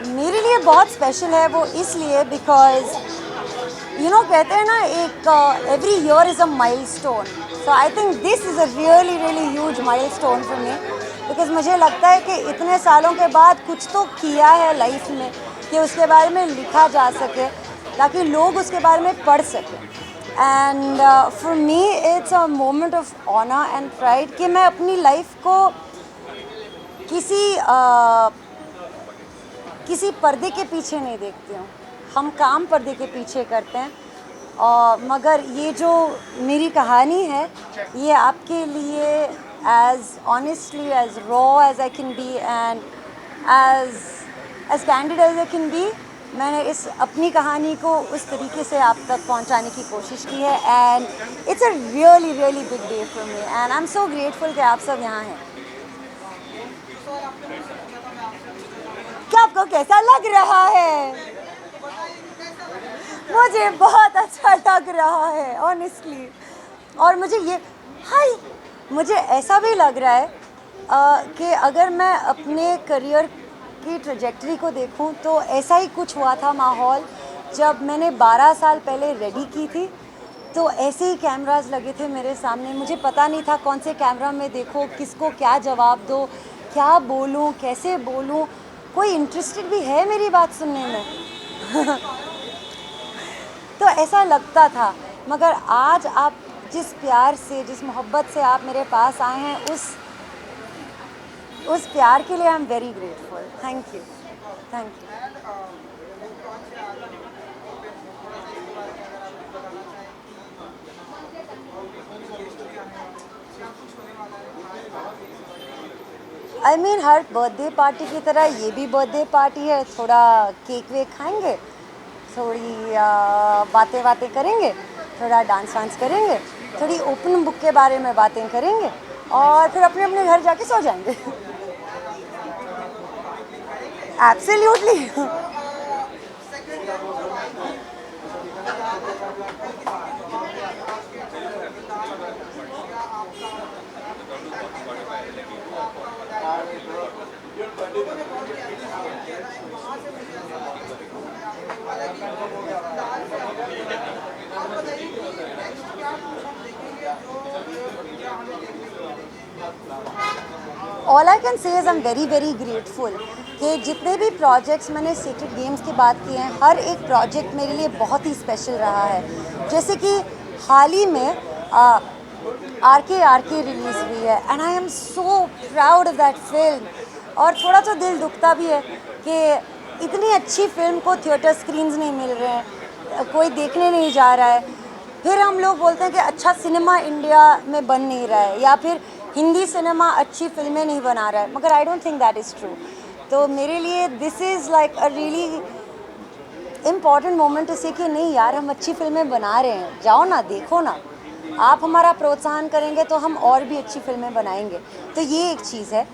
मेरे लिए बहुत स्पेशल है वो इसलिए बिकॉज कहते हैं ना एक every year is a milestone, so I think this is a really really huge milestone for me because मुझे लगता है कि इतने सालों के बाद कुछ तो किया है लाइफ में कि उसके बारे में लिखा जा सके ताकि लोग उसके बारे में पढ़ सकें। And for me it's a moment of honour and pride कि मैं अपनी लाइफ को किसी किसी पर्दे के पीछे नहीं देखती हूँ। हम काम पर्दे के पीछे करते हैं और मगर ये जो मेरी कहानी है ये आपके लिए as honestly as raw as I can be and as candid as I can be, मैंने इस अपनी कहानी को उस तरीके से आप तक पहुंचाने की कोशिश की है and it's a really really big day for me and I am so grateful कि आप सब यहाँ हैं। क्या आपको कैसा लग रहा है? मुझे बहुत अच्छा लग रहा है ऑनेस्टली। और मुझे ये हाय मुझे ऐसा भी लग रहा है कि अगर मैं अपने करियर की ट्रजेक्टरी को देखूं तो ऐसा ही कुछ हुआ था माहौल जब मैंने 12 साल पहले रेडी की थी। तो ऐसे ही कैमरास लगे थे मेरे सामने, मुझे पता नहीं था कौन से कैमरा में देखो, किसको क्या जवाब दो, क्या बोलूं, कैसे बोलूं, कोई इंटरेस्टेड भी है मेरी बात सुनने में। तो ऐसा लगता था, मगर आज आप जिस प्यार से जिस मोहब्बत से आप मेरे पास आए हैं उस प्यार के लिए I am very grateful. Thank you, thank you. I mean her birthday party की तरह ये भी बर्थडे पार्टी है, थोड़ा केक वेक खाएंगे, थोड़ी बातें करेंगे, थोड़ा डांस वांस करेंगे, थोड़ी ओपन बुक के बारे में बातें करेंगे और फिर अपने अपने घर जाके सो जाएंगे। Absolutely. All I can say is I am very very grateful कि जितने भी प्रोजेक्ट्स मैंने सीक्रेट गेम्स की बात की हैं, हर एक प्रोजेक्ट मेरे लिए बहुत ही स्पेशल रहा है। जैसे कि हाल ही में आर के रिलीज़ हुई है and I am so proud of that film. और थोड़ा सा दिल दुखता भी है कि इतनी अच्छी फिल्म को थिएटर स्क्रीन्स नहीं मिल रहे हैं, कोई देखने नहीं जा रहा है। फिर हम लोग बोलते हैं कि अच्छा सिनेमा इंडिया में बन नहीं रहा है या फिर हिंदी सिनेमा अच्छी फिल्में नहीं बना रहा है, मगर I don't think that is true. तो मेरे लिए this is like a really important moment to say कि नहीं यार, हम अच्छी फिल्में बना रहे हैं, जाओ ना देखो ना, आप हमारा प्रोत्साहन करेंगे तो हम और भी अच्छी फिल्में बनाएंगे। तो ये एक चीज़ है।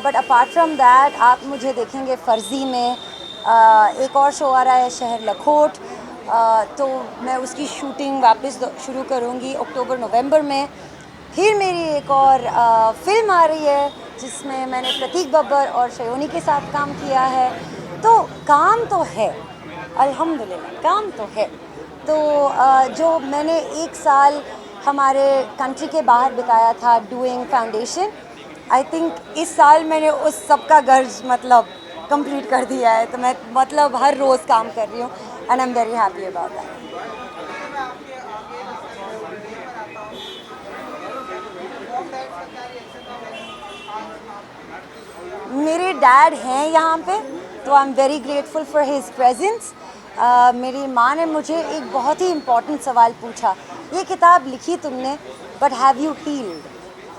बट अपार्ट फ्रॉम दैट आप मुझे देखेंगे फ़र्ज़ी में, एक और शो आ रहा है शहर लखोट, तो मैं उसकी शूटिंग वापस शुरू करूँगी अक्टूबर नवंबर में। फिर मेरी एक और फिल्म आ रही है जिसमें मैंने प्रतीक बब्बर और शयोनी के साथ काम किया है। तो काम तो है, अल्हम्दुलिल्लाह काम तो है। तो जो मैंने एक साल हमारे कंट्री के बाहर बिताया था डूइंग फाउंडेशन, आई थिंक इस साल मैंने उस सब का गर्ज मतलब कंप्लीट कर दिया है। तो मैं मतलब हर रोज़ काम कर रही हूँ and I am very happy about that. मेरे डैड हैं यहाँ पे, तो I am very grateful for his presence. मेरी माँ ने मुझे एक बहुत ही इम्पॉर्टेंट सवाल पूछा, ये किताब लिखी तुमने but have you healed?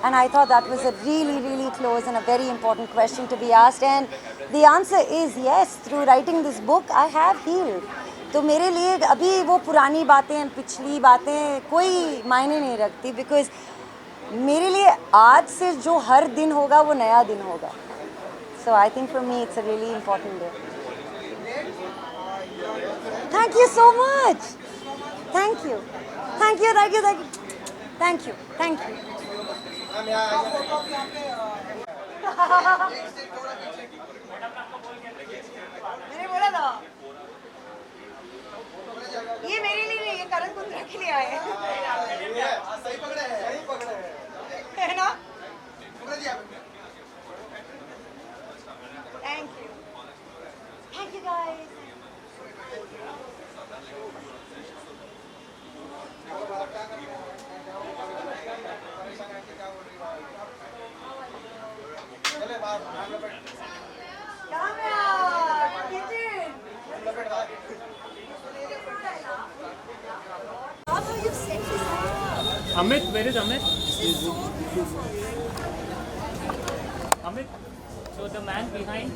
And I thought that was a really, really close and a very important question to be asked. And the answer is yes, through writing this book, I have healed. तो मेरे लिए अभी वो पुरानी बातें, पिछली बातें कोई मायने नहीं रखती, बिकॉज मेरे लिए आज से जो हर दिन होगा वो नया दिन होगा। So I think for me it's a really important day. Thank you so much. Thank you. Thank you, thank you, thank you. Thank you, thank you. Amit, where is Amit? Amit, so the man behind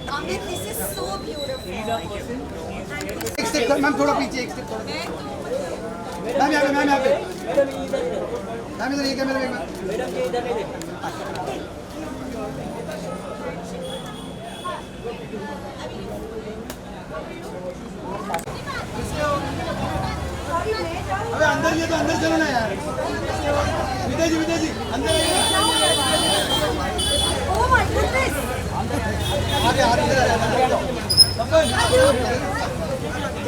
Amit, this is so beautiful. he's a person. एक step ma'am थोड़ा पीछे एक step थोड़ा ma'am यहाँ पे ma'am यहाँ पे ma'am इधर ये कैमरा मैम अबे अंदर ये तो अंदर चलो ना यार विद्या जी अंदर Oh my goodness! आगे आगे इधर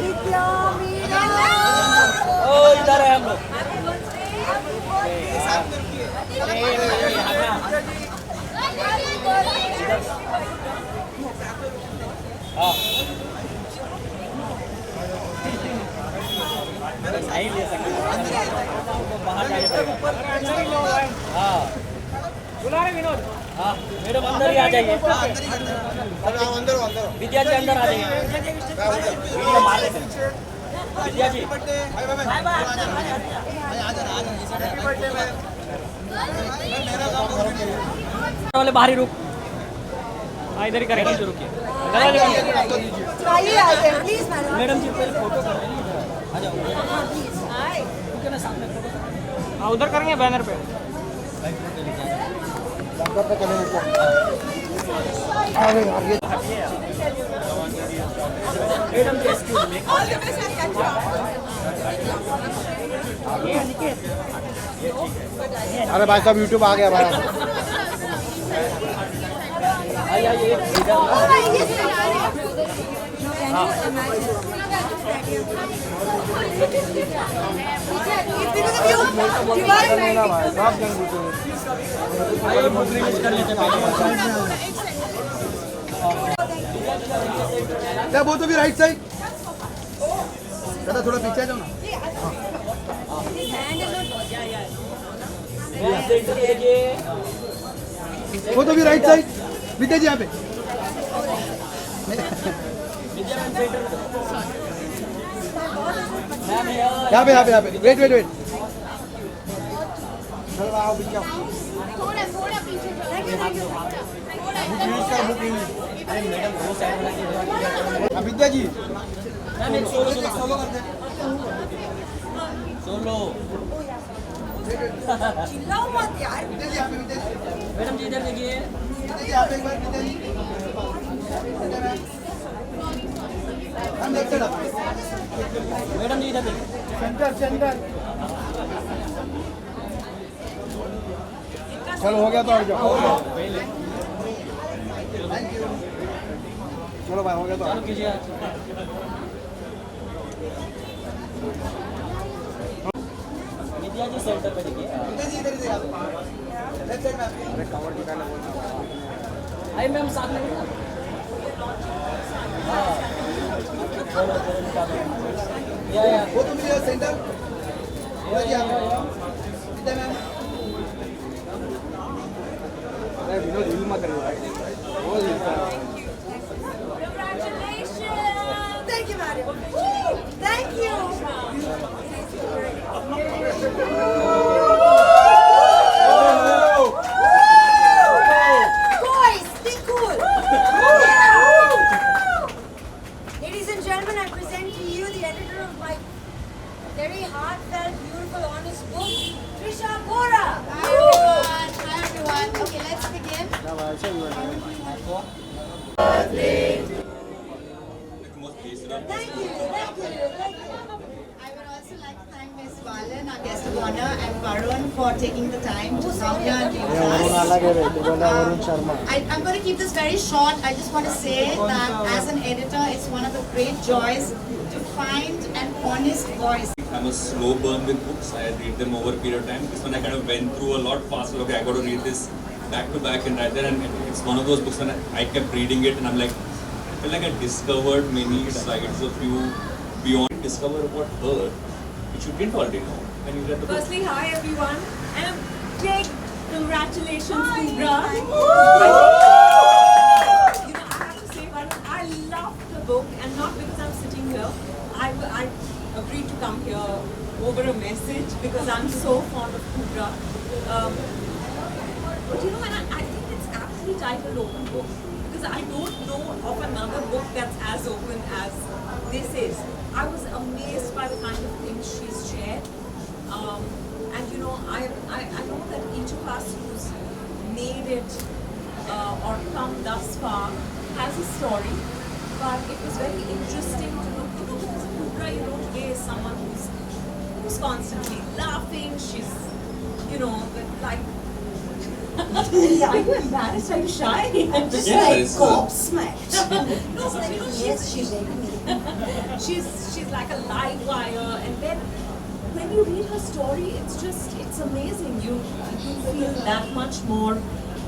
Vidya, Meera. इधर है हम लोग. साइड ले सकते हैं. बाहर जाने पड़ेगा. हाँ. बुला रहे विनोद. हाँ. मैडम अंदर ही आ जाइए. अंदर विद्या जी अंदर आ जाइए. वीडियो मार लेते हैं. विद्या जी. वाले बाहर ही रुक. हाँ इधर ही करेंगे शुरू किए. आइए आइए प्लीज मैडम. मैडम जी पहले फोटो करें. आ जाओ. ठीक है ना सामने फोटो. हाँ उधर करेंगे बैनर पे. मैडम जी एक्सक्यूज मी. अरे भाई साहब यूट्यूब आ गया भाई आइए आइए. क्या वो तो भी राइट साइड दादा थोड़ा पीछे जाओ ना वो तो भी राइट साइड विद्या जी यहाँ पे यहाँ पे वेट थोड़ा पीछे. विद्या जी मैम एक सोलो करते हैं. सोलो. चिल्लाओ मत यार. विद्या जी यहाँ पे मैडम जी इधर देखिए. यहाँ पे एक बार विद्या जी हम देखते हैं मैडम जी इधर देखिए. सेंटर चलो हो गया तो और जाओ थैंक यू चलो भाई हो गया तो चालू कीजिए. विद्या जी सेंटर पे देखिए. विद्या जी इधर लेफ्ट साइड में अरे कवर निकालना बोलना आई मैम साथ में. हाँ. चलो निकालो. या वो तो मेरे सेंटर विद्या मैम अरे विनोद हिल मत करो वो Thank you, madam. Thank you. Boys, be cool. Ladies and gentlemen, I present to you the editor of my very heartfelt, beautiful, honest book, Trisha Bora. Hi everyone. Okay, let's begin. Thank you. I would also like to thank Ms. Balan, our guest of honor, and Varun for taking the time to come here and be with us. I'm going to keep this very short. I just want to say that as an editor, it's one of the great joys to find an honest voice. I'm a slow burn with books. I read them over a period of time. This one I kind of went through a lot faster. Okay, I got to read this back to back and right there. And it's one of those books when I kept reading it and I'm like, I feel like I discovered many sides of you beyond discover about her, which you didn't already know when you read the book? Firstly, hi everyone, and a big congratulations, Kubbra. You know, I have to say, I love the book, and not because I'm sitting here. I agreed to come here over a message because I'm so fond of Kubbra. But you know, and I think it's aptly titled Open Book because I don't know of another book that's as open as this is. I was amazed by the kind of things she's shared. And you know, I know that each of us who's made it or come thus far has a story, but it was very interesting to know, you know, because Kubbra, you know, today is someone who's constantly laughing. She's, you know, like, are you embarrassed? Are you shy? I'm just Yeah, like it's, gobsmacked. No, but you know, Yes, she read me. she's like a live wire, and then when you read her story, it's amazing. You feel that much more.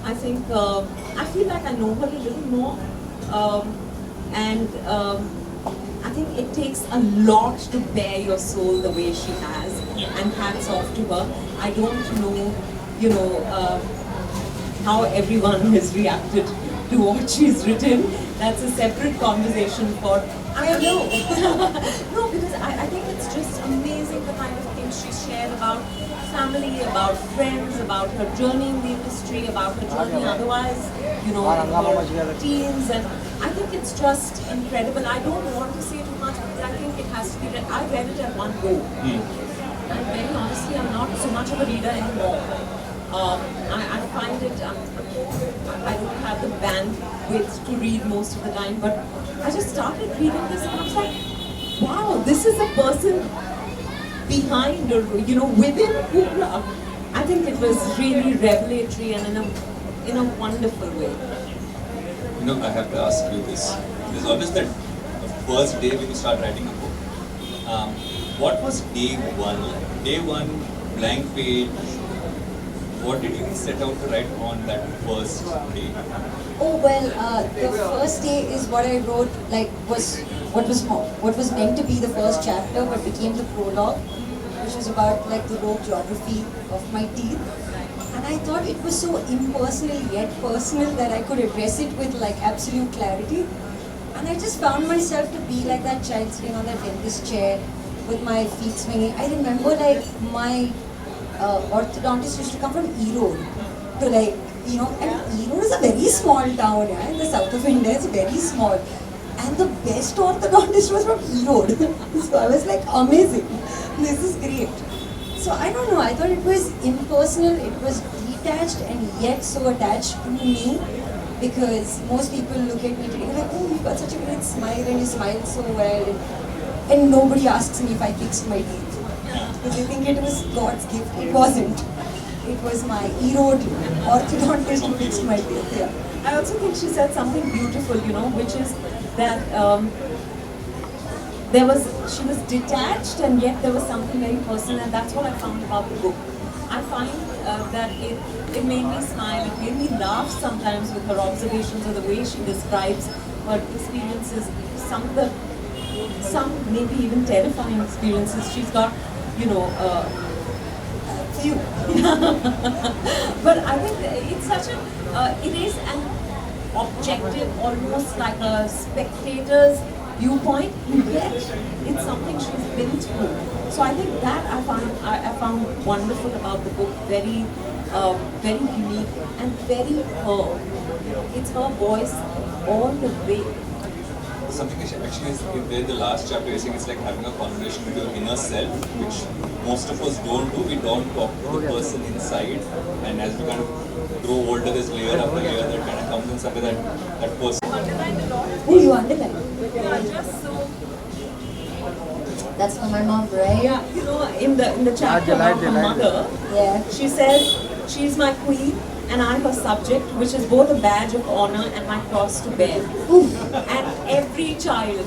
I think I feel like I know her a little more, and I think it takes a lot to bear your soul the way she has, and hats off to her. I don't know, you know, how everyone has reacted to what she's written. That's a separate conversation for. I know. No, because I think it's just amazing the kind of things she shared about family, about friends, about her journey in the industry, about her journey otherwise, you know, her teens, and I think it's just incredible. I don't want to say too much because I think it has to be read. I read it at one go. And very honestly, I'm not so much of a reader anymore. I find it, I don't have the bandwidth to read most of the time, but I just started reading this and I was like, wow, this is a person behind or, you know, within Kubbra. I think it was really revelatory and in a wonderful way. You know, I have to ask you this. There's always that first day when you start writing a book. What was day one like? Day one, blank page. What did you set out to write on that first day? Oh well, the first day is what I wrote. Like was what was meant to be the first chapter, but became the prologue, which was about like the rogue geography of my teeth. And I thought it was so impersonal yet personal that I could address it with like absolute clarity. And I just found myself to be like that child sitting on that dentist chair with my feet swinging. I remember like my orthodontist used to come from Erode to like, you know, and Erode is a very small town, yeah, in the south of India. It's very small. And the best orthodontist was from Erode. So I was like, amazing. This is great. So I don't know, I thought it was impersonal, it was detached and yet so attached to me, because most people look at me today like, oh, you've got such a great smile and you smile so well, and nobody asks me if I fixed my teeth. Because they think it was God's gift. It wasn't. It was my Erode orthodontist who fixed my teeth. Yeah. I also think she said something beautiful, you know, which is that she was detached and yet there was something very personal, and that's what I found about the book. I find that it made me smile, it made me laugh sometimes with her observations or the way she describes her experiences, some maybe even terrifying experiences. She's got, you know, few. But I think it's such it is an objective, almost like a spectator's viewpoint, yet it's something she's been through. So I think that I found wonderful about the book, very unique and very her. It's her voice all the way. Something which actually is there in the last chapter, you're saying it's like having a conversation with your inner self, which most of us don't do. We don't talk to the person inside, and as we kind of grow older, there's layer after layer that kind of comes in somewhere that person. Underlined a lot. Oh, you underline? Yeah, just so. That's for my mom, right? Yeah, you know, in the chapter about her mother, Yeah. she says, she's my queen and I'm her subject, which is both a badge of honor and my cross to bear. And every child,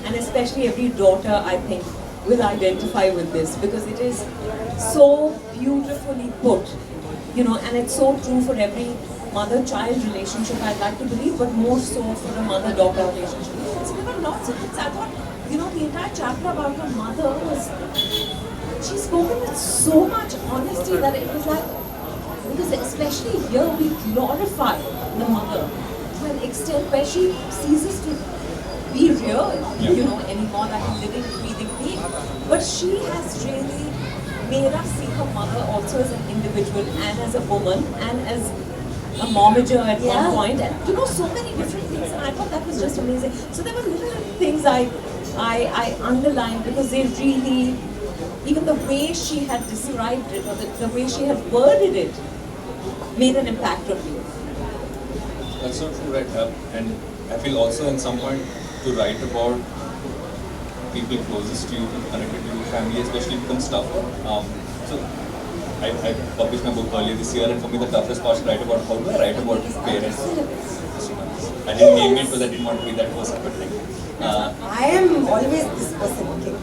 and especially every daughter, I think, will identify with this because it is so beautifully put, you know, and it's so true for every mother-child relationship, I'd like to believe, but more so for a mother-daughter relationship. It's never lots of things. I thought, you know, the entire chapter about her mother was, she spoken with so much honesty that it was like, because especially here we glorify the mother to an extent where she ceases to be real, you know, anymore, like a living, breathing being. But she has really made us see her mother also as an individual and as a woman and as a momager at one point, and you know, so many different things, and I thought that was just amazing. So there were little things I underlined because they really, even the way she had described it or the way she had worded it made an impact on me. That's so true, right? And I feel also in some point to write about people closest to you, connected to your family, especially becomes tougher. So I published my book earlier this year, and for me the toughest part to write about, how do I write about parents? I didn't name it because I didn't want to be that person, but like, I am always this person, okay?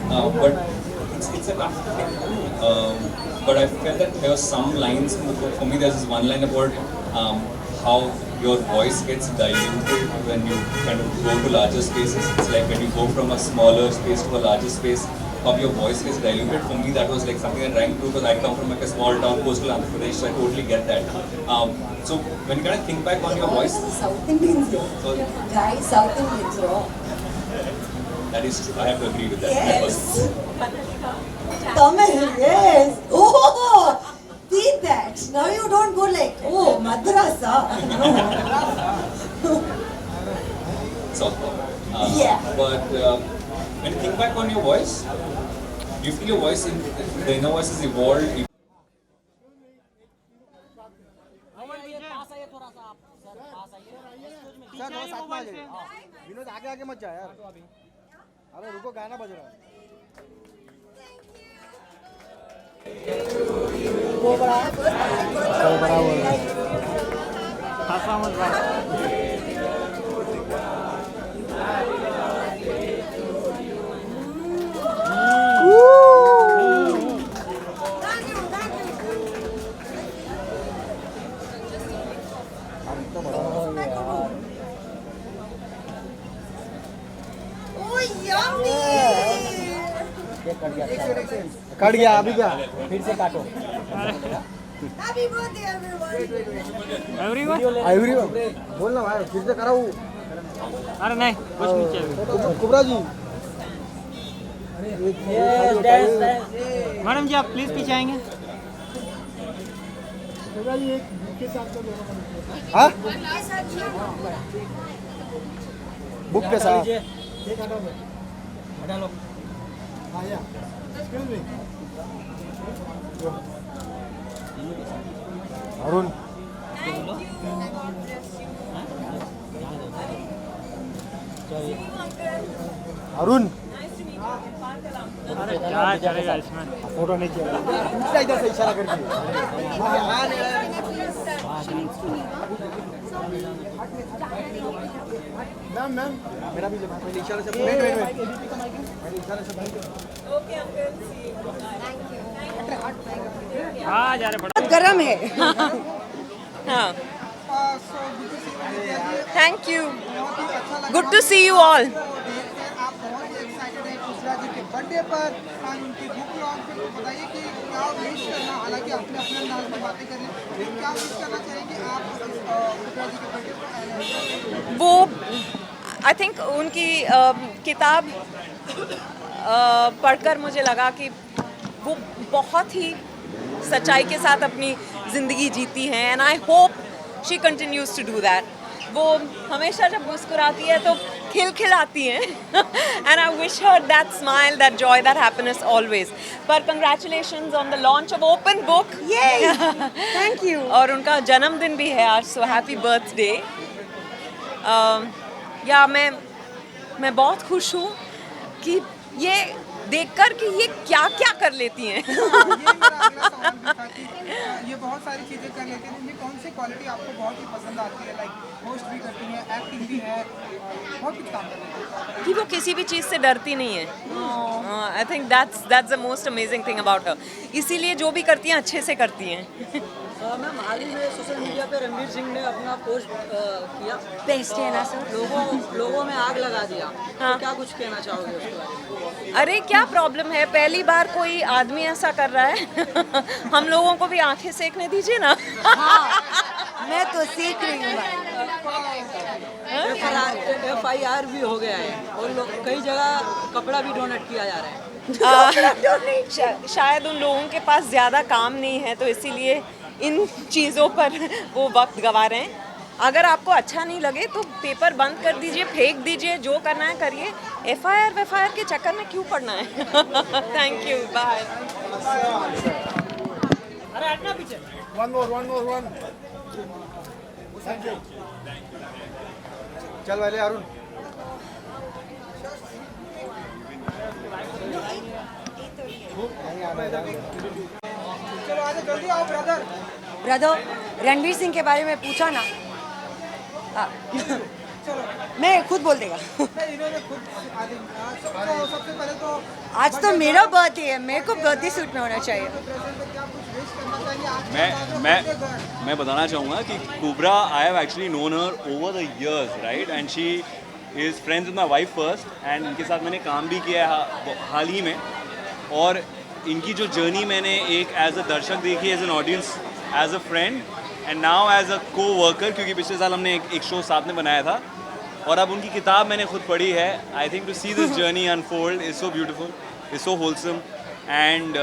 but it's a tough thing. But I felt that there were some lines in the book. For me, there's this one line about how your voice gets diluted when you kind of go to larger spaces. It's like when you go from a smaller space to a larger space, how your voice gets diluted. For me, that was like something that rang true because I come from like a small town, coastal Andhra Pradesh, so I totally get that. So when you kind of think back on your voice, South Indians here. Sorry? Guys, South Indians raw. That is true. I have to agree with that. Yes. Tamil, yes. Oh, see that. Now you don't go like, oh, madrasa. No. Southpaw. Yeah. But when you think back on your voice, do you feel your voice, the inner voice has evolved? Sir 9-7 में आ जाइए विनोद आगे आगे मत जा यार अरे रुको गाना बज रहा है कट गया अभी क्या फिर से काटो एवरीवन बोल ना भाई फिर से कराऊं अरे नहीं कुछ नहीं चाहिए कुबरा जी मैडम जी आप प्लीज पीछे आएंगे कुबरा जी एक बुक के साथ हाँ बुक के साथ हटा लो हाँ या एक्सक्यूज मी अरुण अरुण अरे क्या चलेगा इसमें फोटो नहीं चाहिए इधर से इशारा करके मैम मैम मेरा भी पहले इशारा से वेट पहले इशारा से Okay, Uncle. See you. Thank you. हाँ जा रहे बड़ा गरम है हाँ thank you good to see you all आप बहुत ही एक्साइटेड हैं कुबरा जी के बर्थडे पर उनकी बुक लॉन्च पे तो बताइए कि क्या विश करना हालांकि अपने अपने अंदाज में बातें कर रहे हैं लेकिन क्या विश करना चाहेंगे आप कुबरा जी के बर्थडे पर वो आई थिंक उनकी किताब पढ़कर मुझे लगा कि वो बहुत ही सच्चाई के साथ अपनी ज़िंदगी जीती हैं and I hope she continues to do that वो हमेशा जब मुस्कुराती है तो खिलखिलाती हैं and I wish her that smile that joy that happiness always पर congratulations on the launch of Open Book thank you और उनका जन्मदिन भी है आज सो हैप्पी बर्थडे या मैं बहुत खुश हूँ कि ये देखकर कि ये क्या क्या कर लेती हैं ये बहुत सारी चीज़ें कर लेते हैं ये कौन सी क्वालिटी आपको बहुत ही पसंद आती है लाइक होस्ट भी करती है एक्टिंग भी है बहुत कुछ काम कर लेती है कि वो किसी भी चीज़ से डरती नहीं है I think that's the most amazing thing about her इसीलिए जो भी करती हैं अच्छे से करती हैं मैम हाल ही में सोशल मीडिया पे रणवीर सिंह ने अपना पोस्ट किया, बेस्ट है ना सर? लोगों में आग लगा दिया। हाँ। तो क्या कुछ कहना चाहोगे उसके बारे में? अरे क्या प्रॉब्लम है, पहली बार कोई आदमी ऐसा कर रहा है। हम लोगों को भी आंखें सेकने दीजिए ना। हाँ, मैं तो सीख रही हूँ। FIR भी हो गया है और कई जगह कपड़ा भी डोनेट किया जा रहा है। शायद उन लोगों के पास ज़्यादा काम नहीं है, तो इसीलिए इन चीज़ों पर वो वक्त गंवा रहे हैं। अगर आपको अच्छा नहीं लगे तो पेपर बंद कर दीजिए, फेंक दीजिए, जो करना है करिए। FIR के चक्कर में क्यों पड़ना है? Thank you, bye. अरे हटना पीछे। One thank you. चल वाले अरुण। चलो आगे जल्दी आओ ब्रदर। ब्रदर, रणवीर सिंह के बारे में पूछा ना? हाँ। मैं खुद बोल देगा। इन्होंने खुद सबसे पहले तो आज तो मेरा बर्थडे है, मेरे को बर्थडे सूट में होना चाहिए। क्या कुछ विश करना चाहिए? मैं बताना चाहूँगा कि Kubra, I have actually known her over the years, right, and she is friends with my wife first, and इनके साथ मैंने काम भी किया है हाल ही में। और इनकी जो जर्नी मैंने एक एज अ दर्शक देखी, as an audience, as a friend, and now as a coworker, क्योंकि पिछले साल हमने एक शो साथ में बनाया था, और अब उनकी किताब मैंने खुद पढ़ी है। I think to see this journey unfold is so beautiful, is so wholesome, and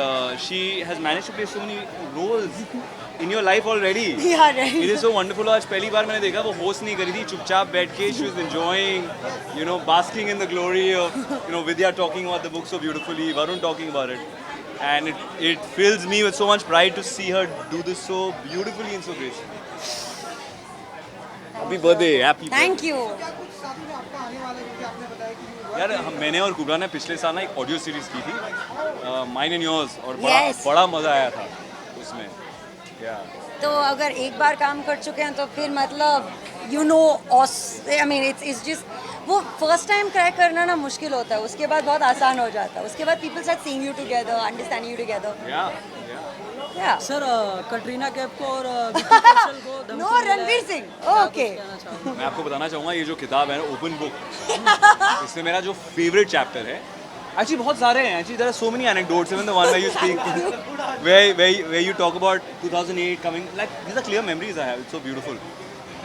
she has managed to play so many roles in your life already. It is so wonderful. आज पहली बार मैंने देखा वो होस्ट नहीं करी थी, चुपचाप बैठ के she was enjoying, you know, basking in the glory of, you know, Vidya talking about the book so beautifully, Varun talking about it, and it fills me with so much pride to see her do this so beautifully and so gracefully. Happy birthday, happy birthday. Thank you. क्या कुछ साथ में आपका आने वाला है? क्योंकि आपने बताया कि यार मैंने और कुबरा ने पिछले साल ना एक ऑडियो सीरीज की थी, माइन एंड योर्स, और Yes. बड़ा मज़ा आया था उसमें। तो अगर एक बार काम कर चुके हैं तो फिर मतलब you know, I mean it's just वो फर्स्ट टाइम क्रैक करना ना मुश्किल होता है, उसके बाद बहुत आसान हो जाता है। उसके बाद people start seeing you together, understanding you together. या सर कटरीना कैफ को और विक्की कौशल को धमकी नो, मिला है। रणवीर सिंह। ओके, कहना चाहोगे? मैं आपको बताना चाहूँगा, ये जो किताब है ना, ओपन बुक, इसमें मेरा जो फेवरेट चैप्टर है, एक्चुअली बहुत सारे हैं, actually there are so many anecdotes, even the one where you speak where you talk about 2008 coming, like these are clear memories I have. It's so beautiful.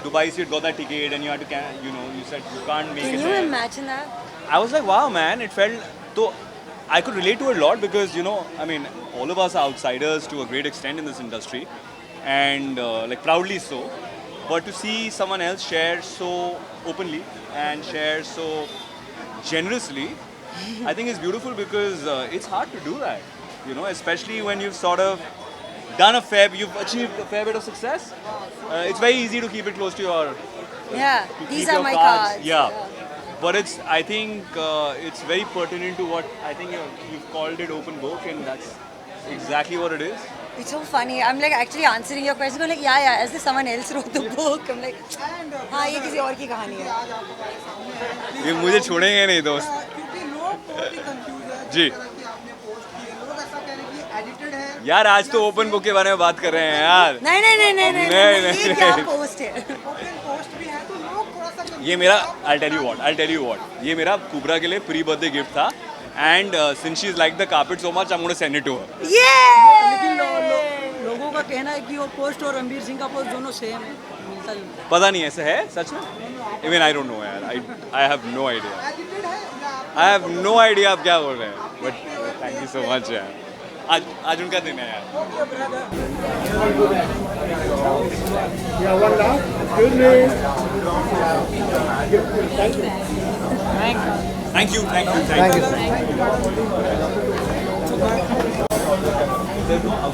Dubai, so you got that ticket and you had to, you know, you said you can't make can it you there. Imagine that? I was like, wow, man, it felt, so I could relate to it a lot because, you know, I mean, all of us are outsiders to a great extent in this industry, and like proudly so. But to see someone else share so openly and share so generously, I think it's beautiful because it's hard to do that, you know, especially when you've sort of you've achieved a fair bit of success. It's very easy to keep it close to your, Yeah, to these keep are your my cards. cards. Yeah. But I think it's very pertinent to what I think you've called it open book, and that's exactly what it is. It's so funny. I'm like actually answering your question. I'm like, yeah, as if someone else wrote the book. I'm like, हाँ, ये किसी और की कहानी है। आज आपको सामने है ये मुझे छोड़ेंगे नहीं दोस्त। क्योंकि लोग बहुत ही कंफ्यूज है जी। जिस तरह की आपने पोस्ट की है। लोग ऐसा कह रहे हैं कि एडिटेड है। यार आज तो ओपन बुक के बारे में बात कर रहे हैं यार। नहीं, ये क्या नहीं। पोस्ट है? ओपन पोस्ट भी है तो लोग थोड़ा सा confused ये मेरा हैं। I'll tell you what, ये मेरा कुबरा के लिए प्री बर्थडे गिफ्ट था, and since she's liked the carpet so much, I'm going to send it to her. लेकिन ये लोगों का कहना है कि वो पोस्ट और रणवीर सिंह का पोस्ट दोनों सेम है, मिलता जुलता। पता नहीं ऐसा है सच में? Even I don't know यार, I have no idea. Edited है या आप I have no idea आप क्या बोल रहे हैं, but thank you so much यार। आज उनका दिन है यार। Thank you.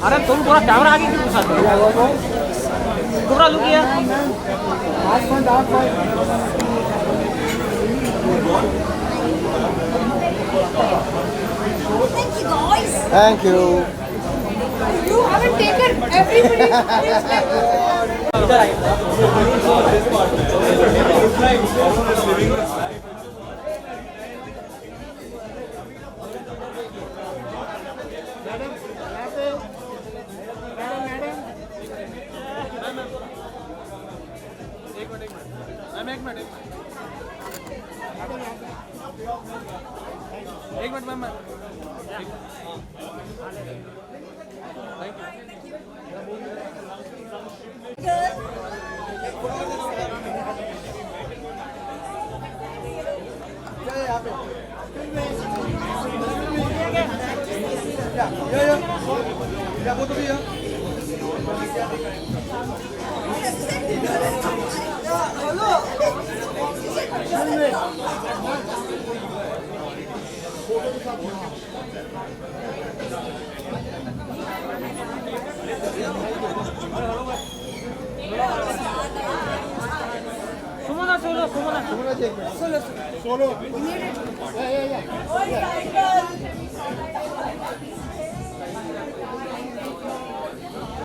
अरे तुम पूरा कैमरा आगे क्यों घुसा दो? पूरा लुक किया। Thank you guys. Thank you. You haven't taken everybody. एक मिनट मैम सोलो